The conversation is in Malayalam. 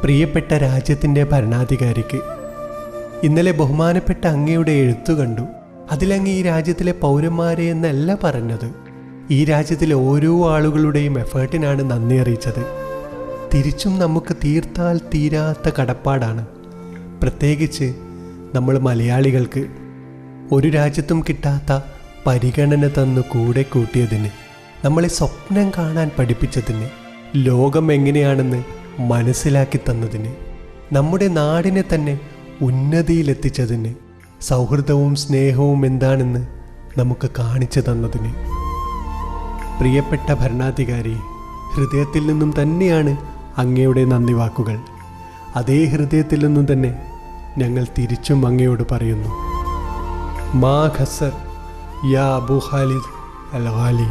പ്രിയപ്പെട്ട രാജ്യത്തിൻ്റെ ഭരണാധികാരിക്ക്, ഇന്നലെ ബഹുമാനപ്പെട്ട അങ്ങയുടെ എഴുത്തു കണ്ടു. അതിലങ്ങ് ഈ രാജ്യത്തിലെ പൗരന്മാരെ എന്നല്ല പറഞ്ഞത്, ഈ രാജ്യത്തിലെ ഓരോ ആളുകളുടെയും എഫേർട്ടിനാണ് നന്ദി അറിയിച്ചത്. തിരിച്ചും നമുക്ക് തീർത്താൽ തീരാത്ത കടപ്പാടാണ്, പ്രത്യേകിച്ച് നമ്മൾ മലയാളികൾക്ക് ഒരു രാജ്യത്തും കിട്ടാത്ത പരിഗണന തന്നു കൂടെ കൂട്ടിയതിന്, നമ്മളെ സ്വപ്നം കാണാൻ പഠിപ്പിച്ചതിന്, ലോകം എങ്ങനെയാണെന്ന് മനസ്സിലാക്കി തന്നതിന്, നമ്മുടെ നാടിനെ തന്നെ ഉന്നതിയിലെത്തിച്ചതിന്, സൗഹൃദവും സ്നേഹവും എന്താണെന്ന് നമുക്ക് കാണിച്ചു തന്നതിന്. പ്രിയപ്പെട്ട ഭരണാധികാരി, ഹൃദയത്തിൽ നിന്നും തന്നെയാണ് അങ്ങയുടെ നന്ദി വാക്കുകൾ. അതേ ഹൃദയത്തിൽ നിന്നും തന്നെ ഞങ്ങൾ തിരിച്ചും അങ്ങയോട് പറയുന്നു. മാ ഖസർ യാ അബു ഖാലിദ് അൽ ഖാലി.